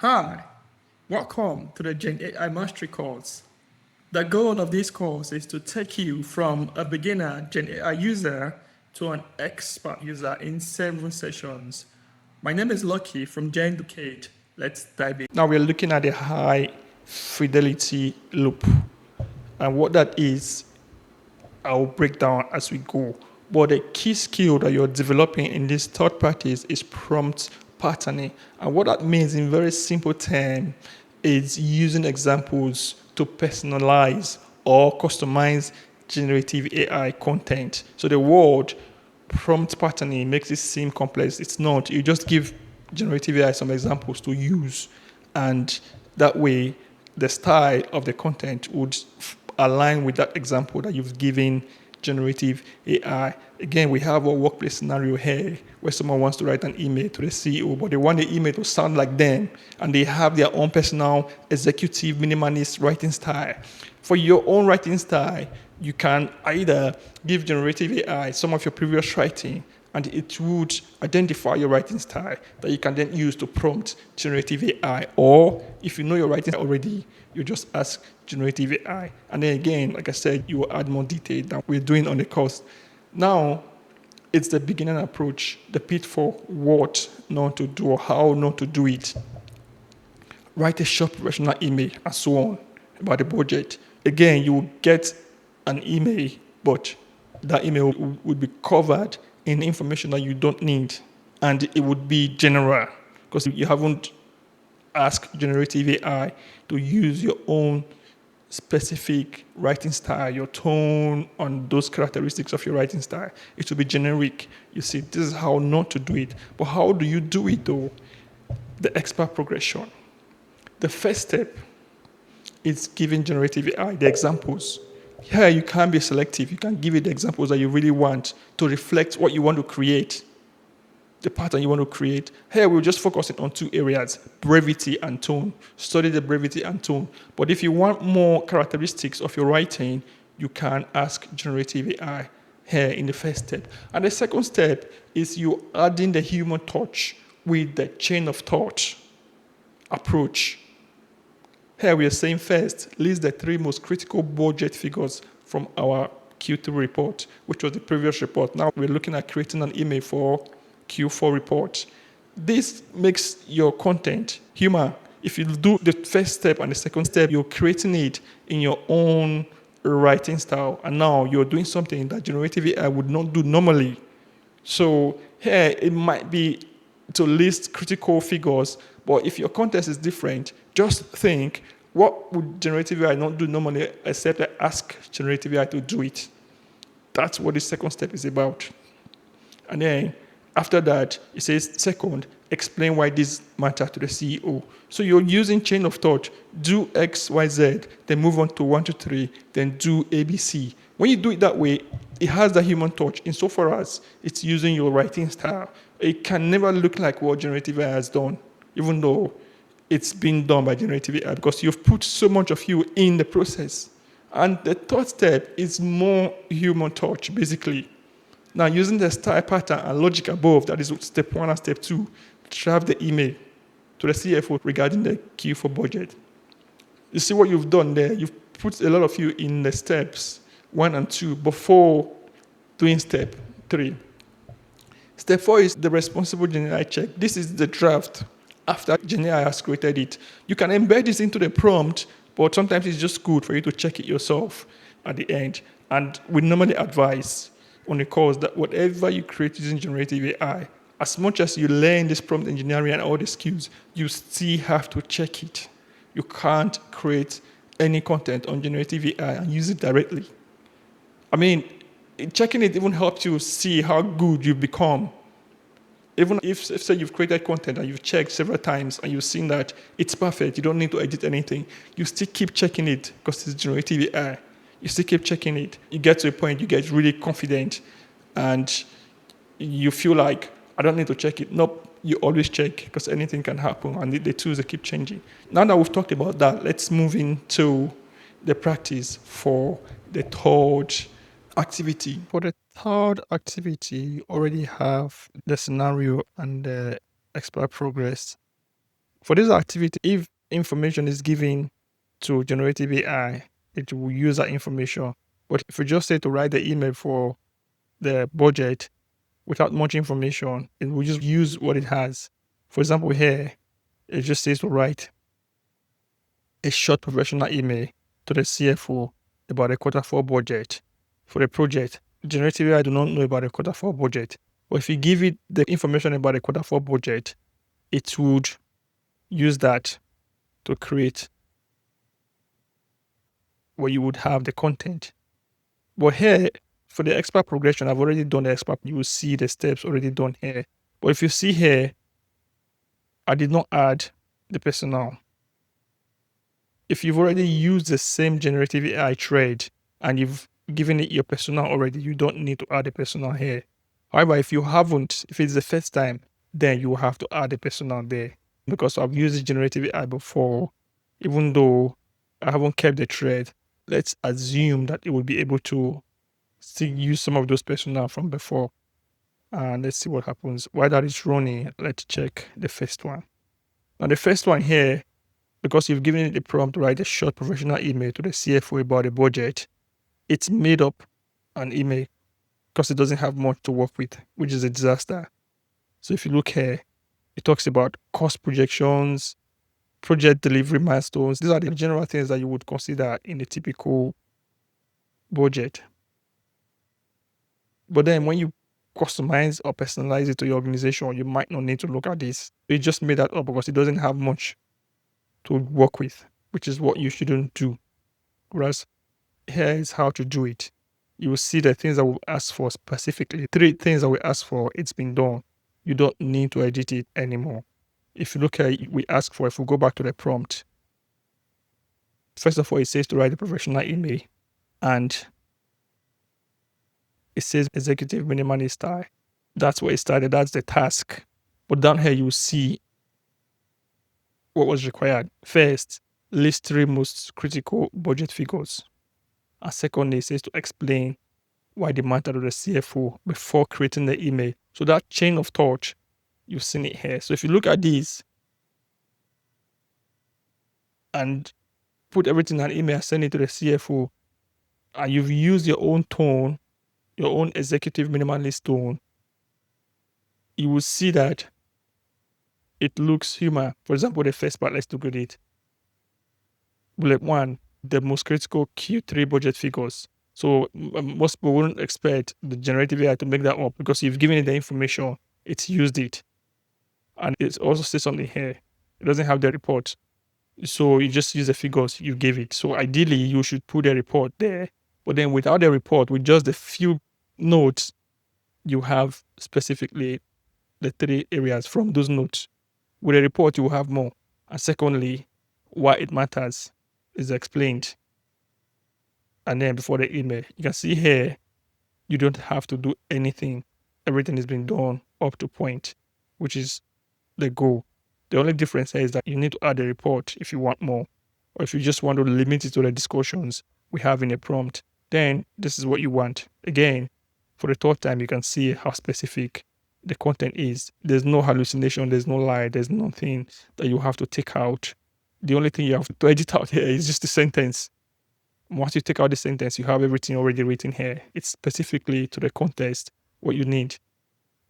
Hi, welcome to the Gen AI Mastery course. The goal of this course is to take you from a beginner Gen AI user to an expert user in 7 sessions. My name is Lucky from Gen Educate. Let's dive in. Now we're looking at the high fidelity loop. And what that is, I'll break down as we go. But the key skill that you're developing in this third practice is prompt patterning. And what that means in very simple terms is using examples to personalize or customize generative AI content. So the word prompt patterning makes it seem complex. It's not. You just give generative AI some examples to use, and that way the style of the content would align with that example that you've given generative AI. Again, we have a workplace scenario here where someone wants to write an email to the CEO, but they want the email to sound like them, and they have their own personal executive minimalist writing style. For your own writing style, you can either give generative AI some of your previous writing, and it would identify your writing style that you can then use to prompt generative AI. Or if you know your writing already, you just ask generative AI. And then again, like I said, you will add more detail than we're doing on the course. Now, it's the beginning approach, the pitfall, what not to do or how not to do it. Write a short professional email and so on about the budget. Again, you will get an email, but that email would be covered in information that you don't need, and it would be general because you haven't asked generative AI to use your own specific writing style, your tone, on those characteristics of your writing style. It will be generic. You see, this is how not to do it. But how do you do it though? The expert progression. The first step is giving generative AI the examples. Here, you can be selective. You can give it the examples that you really want to reflect what you want to create, the pattern you want to create. Here, we're just focusing on 2 areas, brevity and tone. Study the brevity and tone. But if you want more characteristics of your writing, you can ask generative AI here in the first step. And the second step is you adding the human touch with the chain of thought approach. Here we are saying first, list the 3 most critical budget figures from our Q3 report, which was the previous report. Now we're looking at creating an email for Q4 report. This makes your content human. If you do the first step and the second step, you're creating it in your own writing style. And now you're doing something that generative AI would not do normally. So here it might be to list critical figures, but if your context is different, just think, what would generative AI not do normally except I ask generative AI to do it? That's what the second step is about. And then after that, it says, second, explain why this matters to the CEO. So you're using chain of thought, do X, Y, Z, then move on to 1, 2, 3, then do ABC. When you do it that way, it has the human touch insofar as it's using your writing style. It can never look like what generative AI has done, even though it's been done by generative AI, because you've put so much of you in the process. And the third step is more human touch, basically. Now, using the style pattern and logic above, that is step 1 and step 2, draft the email to the CFO regarding the Q4 budget. You see what you've done there? You've put a lot of you in the steps 1 and 2 before doing step 3. Step 4 is the responsible GenAI check. This is the draft after GenAI has created it. You can embed this into the prompt, but sometimes it's just good for you to check it yourself at the end. And we normally advise on the course that whatever you create using generative AI, as much as you learn this prompt engineering and all the skills, you still have to check it. You can't create any content on generative AI and use it directly. I mean, checking it even helps you see how good you've become. Even if say you've created content and you've checked several times and you've seen that it's perfect, you don't need to edit anything, you still keep checking it because it's generative AI. You still keep checking it. You get to a point, you get really confident and you feel like, I don't need to check it. Nope, you always check because anything can happen and the tools, they keep changing. Now that we've talked about that, let's move into the practice for the third activity. For the third activity, you already have the scenario and the expert progress. For this activity, if information is given to generative AI, it will use that information. But if you just say to write the email for the budget without much information, it will just use what it has. For example, here, it just says to write a short professional email to the CFO about a quarter four budget for the project. Generative AI do not know about a quarter four budget. But if you give it the information about a quarter four budget, it would use that to create where you would have the content. But here, for the expert progression, I've already done the expert. You will see the steps already done here. But if you see here, I did not add the personnel. If you've already used the same generative AI thread and you've given it your personnel already, you don't need to add a personnel here. However, if you haven't, if it's the first time, then you will have to add a personnel there. Because I've used generative AI before, even though I haven't kept the thread, let's assume that it will be able to still use some of those personnel from before. And let's see what happens. While that is running, let's check the first one. Now, the first one here, because you've given it a prompt to write a short professional email to the CFO about a budget, it's made up an email because it doesn't have much to work with, which is a disaster. So if you look here, it talks about cost projections, project delivery milestones. These are the general things that you would consider in a typical budget. But then when you customize or personalize it to your organization, you might not need to look at this. It just made that up because it doesn't have much to work with, which is what you shouldn't do. Whereas here is how to do it. You will see the things that we ask for specifically. 3 things that we ask for, it's been done. You don't need to edit it anymore. If you look at it, we ask for, if we go back to the prompt, first of all, it says to write a professional email, and it says executive minimalist style. That's where it started. That's the task. But down here, you see what was required. First, list 3 most critical budget figures. And secondly, it says to explain why they matter to the CFO before creating the email. So that chain of thought, you've seen it here. So if you look at these and put everything in an email, send it to the CFO, and you've used your own tone, your own executive minimalist tone, you will see that it looks human. For example, the first part, let's look at it. Bullet 1, the most critical Q3 budget figures. So most people wouldn't expect the generative AI to make that up because you've given it the information, it's used it. And it also says something here. It doesn't have the report. So you just use the figures you gave it. So ideally, you should put a report there. But then without the report, with just the few notes, you have specifically the 3 areas from those notes. With a report, you will have more. And secondly, why it matters is explained. And then before the email, you can see here, you don't have to do anything. Everything is being done up to point, which is the goal. The only difference here is that you need to add a report if you want more, or if you just want to limit it to the discussions we have in a prompt, then this is what you want. Again, for the 3rd time, you can see how specific the content is. There's no hallucination, there's no lie, there's nothing that you have to take out. The only thing you have to edit out here is just the sentence. Once you take out the sentence, you have everything already written here. It's specifically to the context what you need.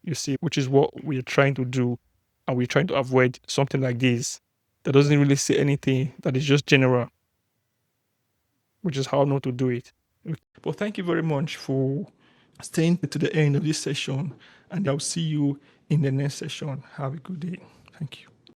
You see, which is what we're trying to do. And we're trying to avoid something like this that doesn't really say anything, that is just general, which is how not to do it. But thank you very much for staying to the end of this session. And I'll see you in the next session. Have a good day. Thank you.